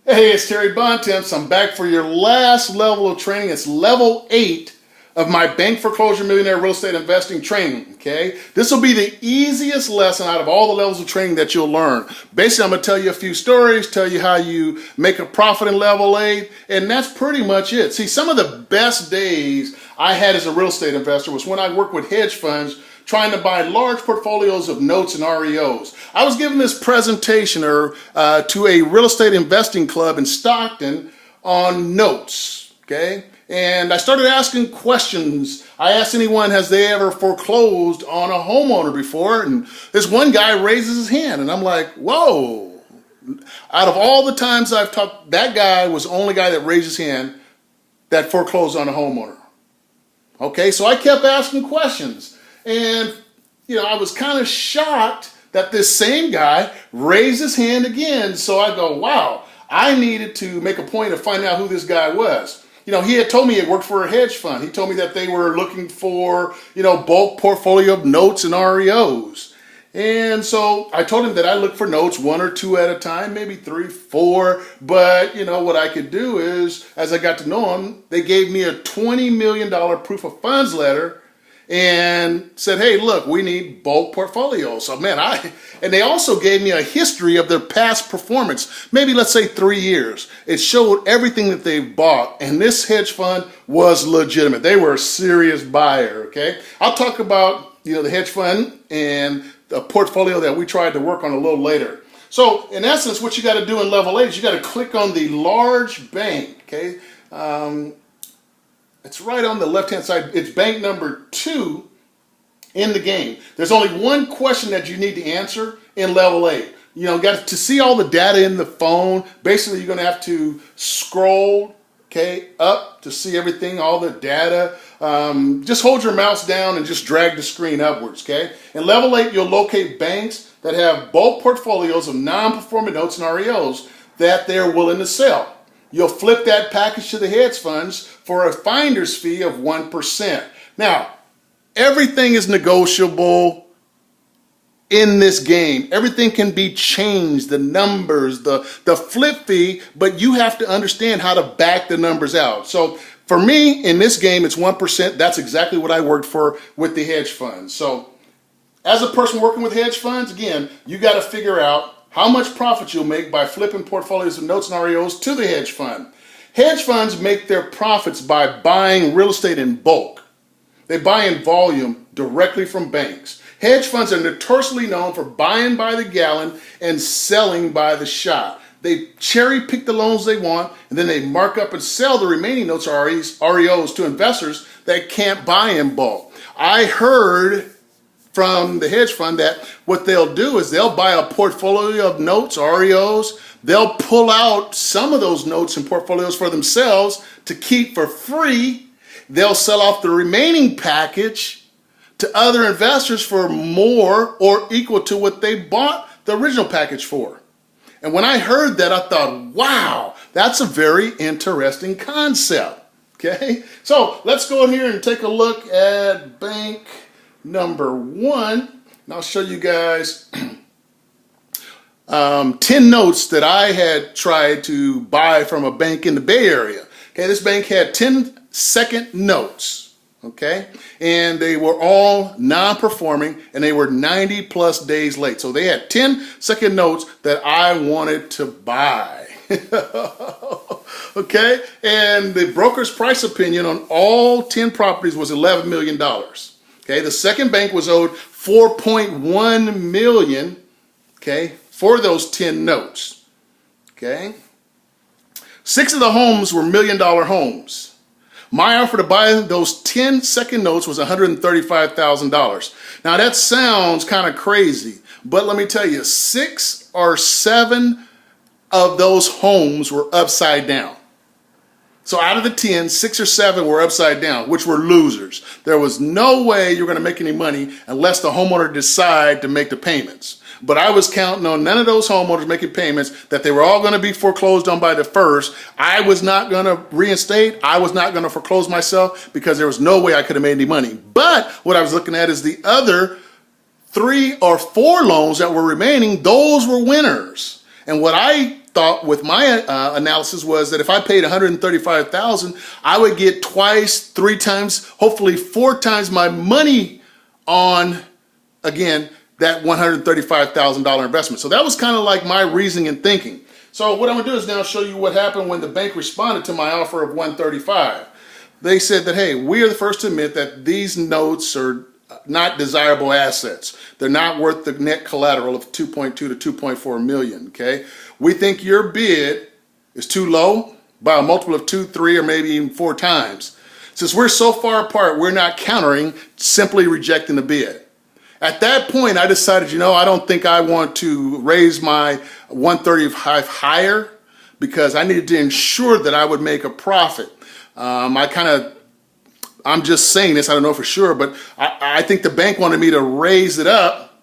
Hey, it's Terry Bontemps. I'm back for your last level of training. It's level 8 of my Bank Foreclosure Millionaire Real Estate Investing training, okay? This will be the easiest lesson out of all the levels of training that you'll learn. Basically, I'm going to tell you a few stories, tell you how you make a profit in level 8, and that's pretty much it. See, some of the best days I had as a real estate investor was when I worked with hedge funds trying to buy large portfolios of notes and REOs. I was giving this presentation to a real estate investing club in Stockton on notes, okay? And I started asking questions. I asked anyone, has they ever foreclosed on a homeowner before? And this one guy raises his hand, and I'm like, whoa. Out of all the times I've talked, that guy was the only guy that raised his hand that foreclosed on a homeowner. Okay, so I kept asking questions. And, I was kind of shocked that this same guy raised his hand again. So I go, wow, I needed to make a point of finding out who this guy was. He had told me he had worked for a hedge fund. He told me that they were looking for, bulk portfolio of notes and REOs. And so I told him that I look for notes 1 or 2 at a time, maybe 3, 4. But, what I could do is, as I got to know him, they gave me a $20 million proof of funds letter and said, hey, look, we need bulk portfolios. So, and they also gave me a history of their past performance, maybe let's say 3 years. It showed everything that they've bought, and this hedge fund was legitimate. They were a serious buyer, okay? I'll talk about, the hedge fund and the portfolio that we tried to work on a little later. So, in essence, what you got to do in level 8 is you got to click on the large bank, okay? It's right on the left-hand side. It's bank number 2 in the game. There's only one question that you need to answer in level 8. Got to see all the data in the phone. Basically, you're going to have to scroll, okay, up to see everything, all the data. Just hold your mouse down and just drag the screen upwards, okay? In level 8, you'll locate banks that have bulk portfolios of non-performing notes and REOs that they're willing to sell. You'll flip that package to the hedge funds for a finder's fee of 1%. Now, everything is negotiable in this game. Everything can be changed, the numbers, the flip fee, but you have to understand how to back the numbers out. So for me, in this game, it's 1%. That's exactly what I worked for with the hedge funds. So as a person working with hedge funds, again, you got to figure out how much profit you'll make by flipping portfolios of notes and REOs to the hedge fund. Hedge funds make their profits by buying real estate in bulk. They buy in volume directly from banks. Hedge funds are notoriously known for buying by the gallon and selling by the shot. They cherry pick the loans they want, and then they mark up and sell the remaining notes or REOs to investors that can't buy in bulk. I heard from the hedge fund that what they'll do is they'll buy a portfolio of notes, REOs. They'll pull out some of those notes and portfolios for themselves to keep for free. They'll sell off the remaining package to other investors for more or equal to what they bought the original package for. And when I heard that, I thought, wow, that's a very interesting concept. Okay, so let's go in here and take a look at bank number 1, and I'll show you guys 10 notes that I had tried to buy from a bank in the Bay Area. Okay, this bank had 10-second notes, okay, and they were all non-performing, and they were 90+ days late. So they had 10-second notes that I wanted to buy. Okay, and the broker's price opinion on all 10 properties was $11 million. Okay, the second bank was owed $4.1 million, okay, for those 10 notes. Okay, 6 of the homes were $1 million homes. My offer to buy those 10-second notes was $135,000. Now that sounds kind of crazy, but let me tell you, 6 or 7 of those homes were upside down. So out of the 10, 6 or 7 were upside down, which were losers. There was no way you're going to make any money unless the homeowner decide to make the payments. But I was counting on none of those homeowners making payments, that they were all going to be foreclosed on by the first. I was not going to reinstate. I was not going to foreclose myself because there was no way I could have made any money. But what I was looking at is the other 3 or 4 loans that were remaining. Those were winners. And what I thought with my analysis was that if I paid $135,000, I would get twice, 3 times, hopefully 4 times my money on, again, that $135,000 investment. So that was kind of like my reasoning and thinking. So what I'm gonna do is now show you what happened when the bank responded to my offer of $135,000. They said that, hey, we are the first to admit that these notes are not desirable assets. They're not worth the net collateral of 2.2 to 2.4 million, okay? We think your bid is too low by a multiple of 2, 3, or maybe even 4 times. Since we're so far apart, we're not countering, simply rejecting the bid. At that point, I decided, you know, I don't think I want to raise my 135 higher because I needed to ensure that I would make a profit. I'm just saying this, I don't know for sure, but I think the bank wanted me to raise it up,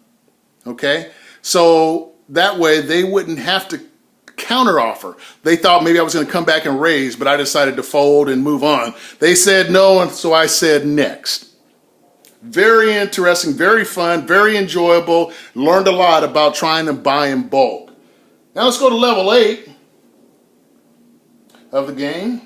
okay? So that way they wouldn't have to counter offer. They thought maybe I was gonna come back and raise, but I decided to fold and move on. They said no, and so I said next. Very interesting, very fun, very enjoyable. Learned a lot about trying to buy in bulk. Now let's go to level 8 of the game.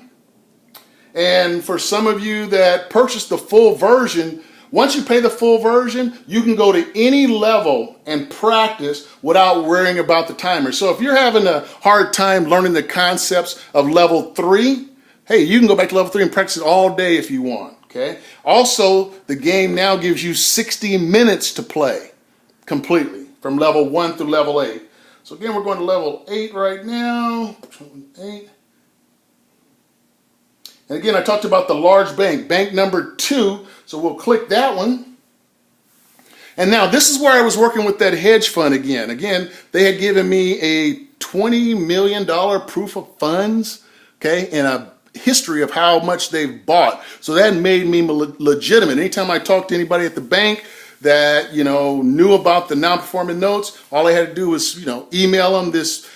And for some of you that purchased the full version, once you pay the full version, you can go to any level and practice without worrying about the timer. So if you're having a hard time learning the concepts of level 3, hey, you can go back to level 3 and practice it all day if you want, okay? Also, the game now gives you 60 minutes to play completely from level 1 through level 8. So again, we're going to level 8 right now. 8. And again, I talked about the large bank, bank number 2. So we'll click that one. And now this is where I was working with that hedge fund again. Again, they had given me a $20 million proof of funds, okay, and a history of how much they've bought. So that made me legitimate. Anytime I talked to anybody at the bank that, you know, knew about the non-performing notes, all I had to do was, you know, email them this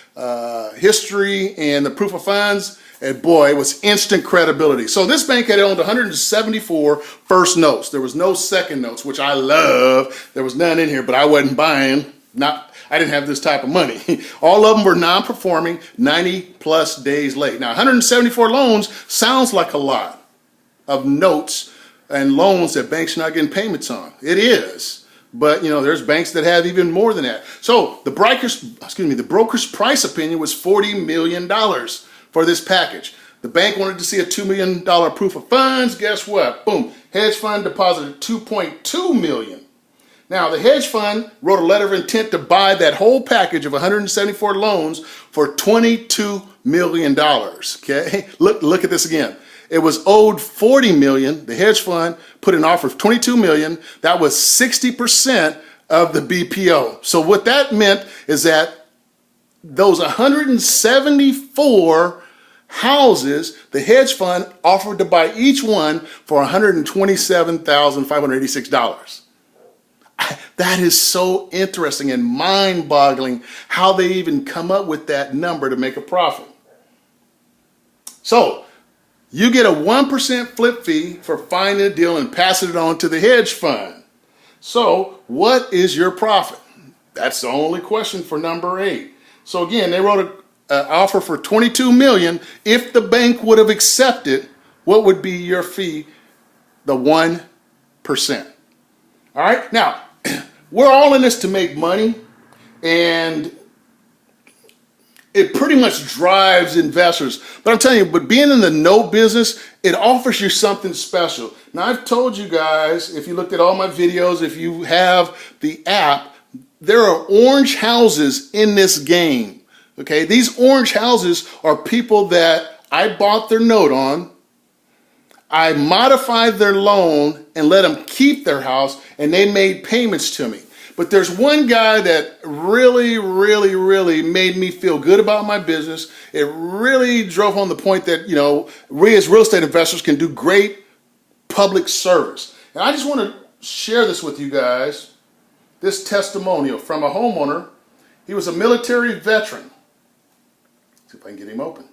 history and the proof of funds. And boy, it was instant credibility. So this bank had owned 174 first notes. There was no second notes, which I love. There was none in here, but I wasn't buying. I didn't have this type of money. All of them were non-performing, 90 plus days late. Now, 174 loans sounds like a lot of notes and loans that banks are not getting payments on. It is. But, you know, there's banks that have even more than that. So the broker's price opinion was $40 million. For this package. The bank wanted to see a $2 million proof of funds. Guess what? Boom. Hedge fund deposited $2.2 million. Now, the hedge fund wrote a letter of intent to buy that whole package of 174 loans for $22 million. Okay? Look at this again. It was owed $40 million. The hedge fund put an offer of $22 million. That was 60% of the BPO. So what that meant is that those 174 houses, the hedge fund offered to buy each one for $127,586. That is so interesting and mind-boggling how they even come up with that number to make a profit. So you get a 1% flip fee for finding a deal and passing it on to the hedge fund. So what is your profit? That's the only question for number 8. So again, they wrote an offer for $22 million. If the bank would have accepted, what would be your fee? The 1%. All right. Now, we're all in this to make money, and it pretty much drives investors. But I'm telling you, but being in the note business, it offers you something special. Now, I've told you guys, if you looked at all my videos, if you have the app, there are orange houses in this game, okay? These orange houses are people that I bought their note on, I modified their loan and let them keep their house, and they made payments to me. But there's one guy that really made me feel good about my business. It really drove home the point that, you know, we as real estate investors can do great public service. And I just want to share this with you guys. This testimonial from a homeowner. He was a military veteran. See if I can get him open.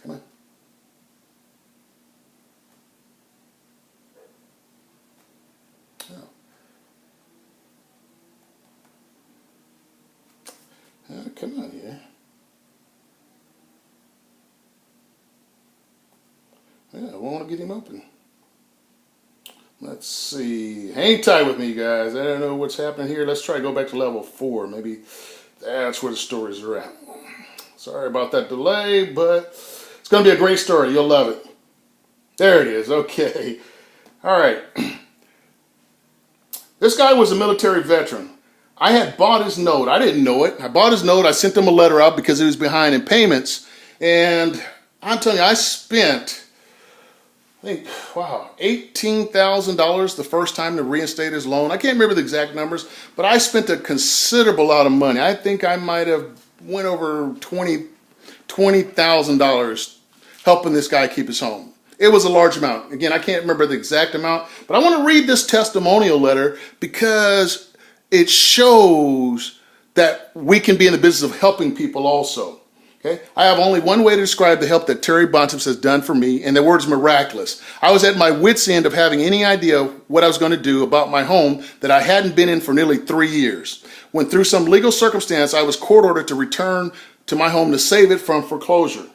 Come on. Oh. Come on here. Yeah, I want to get him open. Let's see. Hang tight with me, guys. I don't know what's happening here. Let's try to go back to level 4. Maybe that's where the stories are at. Sorry about that delay, but it's going to be a great story. You'll love it. There it is. Okay. All right. This guy was a military veteran. I had bought his note. I didn't know it. I bought his note. I sent him a letter out because he was behind in payments. And I'm telling you, I spent, I think, wow, $18,000 the first time to reinstate his loan. I can't remember the exact numbers, but I spent a considerable amount of money. I think I might have went over $20,000 helping this guy keep his home. It was a large amount. Again, I can't remember the exact amount, but I want to read this testimonial letter because it shows that we can be in the business of helping people also. Okay? I have only one way to describe the help that Terry Bontemps has done for me, and the word is miraculous. I was at my wit's end of having any idea what I was going to do about my home that I hadn't been in for nearly 3 years. When through some legal circumstance, I was court ordered to return to my home to save it from foreclosure.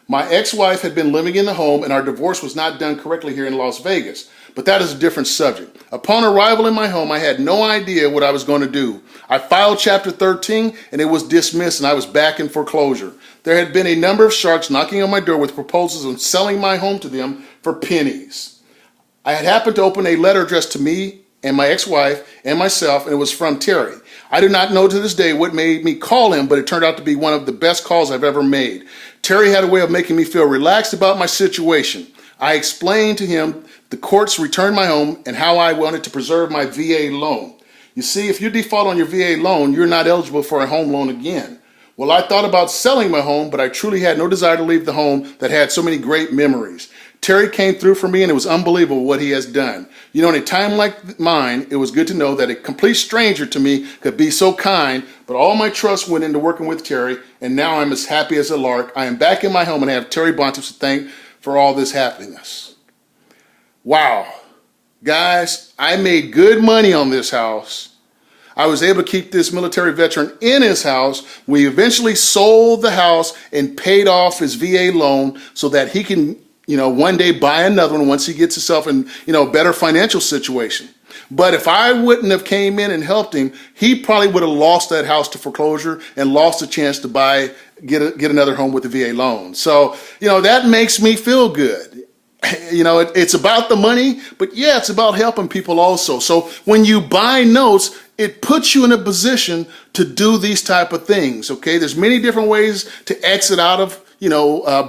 My ex-wife had been living in the home and our divorce was not done correctly here in Las Vegas. But that is a different subject. Upon arrival in my home, I had no idea what I was going to do. I filed Chapter 13 and it was dismissed and I was back in foreclosure. There had been a number of sharks knocking on my door with proposals on selling my home to them for pennies. I had happened to open a letter addressed to me and my ex-wife and myself, and it was from Terry. I do not know to this day what made me call him, but it turned out to be one of the best calls I've ever made. Terry had a way of making me feel relaxed about my situation. I explained to him the courts returned my home and how I wanted to preserve my VA loan. You see, if you default on your VA loan, you're not eligible for a home loan again. Well, I thought about selling my home, but I truly had no desire to leave the home that had so many great memories. Terry came through for me, and it was unbelievable what he has done. You know, in a time like mine, it was good to know that a complete stranger to me could be so kind, but all my trust went into working with Terry, and now I'm as happy as a lark. I am back in my home, and I have Terry Bontemps to thank for all this happiness. Wow. Guys, I made good money on this house. I was able to keep this military veteran in his house. We eventually sold the house and paid off his VA loan so that he can, one day buy another one once he gets himself in, a better financial situation. But if I wouldn't have came in and helped him, he probably would have lost that house to foreclosure and lost a chance to get another home with the VA loan. So, that makes me feel good. It's about the money, but yeah, it's about helping people also. So when you buy notes, it puts you in a position to do these type of things. Okay, there's many different ways to exit out of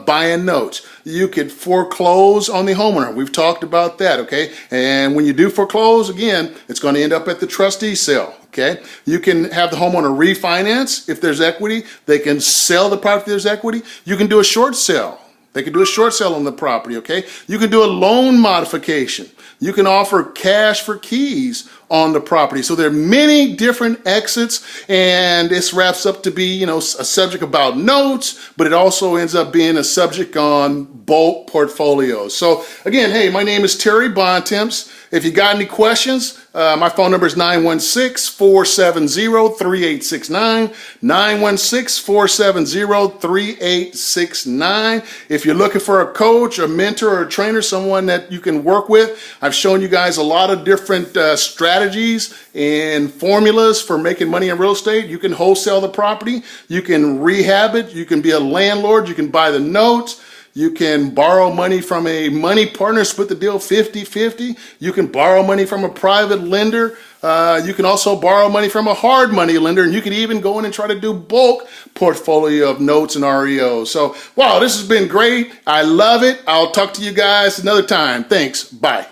buying notes. You could foreclose on the homeowner. We've talked about that. Okay, and when you do foreclose, again, it's going to end up at the trustee sale. Okay, you can have the homeowner refinance if there's equity. They can sell the property if there's equity. You can do a short sale. They can do a short sale on the property, okay? You can do a loan modification. You can offer cash for keys on the property. So there are many different exits, and this wraps up to be, a subject about notes, but it also ends up being a subject on bulk portfolios. So again, hey, my name is Terry Bontemps. If you got any questions, my phone number is 916-470-3869, 916-470-3869. If you're looking for a coach, a mentor, or a trainer, someone that you can work with, I've shown you guys a lot of different strategies and formulas for making money in real estate. You can wholesale the property, you can rehab it, you can be a landlord, you can buy the notes. You can borrow money from a money partner, split the deal 50-50. You can borrow money from a private lender. You can also borrow money from a hard money lender, and you can even go in and try to do bulk portfolio of notes and REO. So, wow, this has been great. I love it. I'll talk to you guys another time. Thanks. Bye.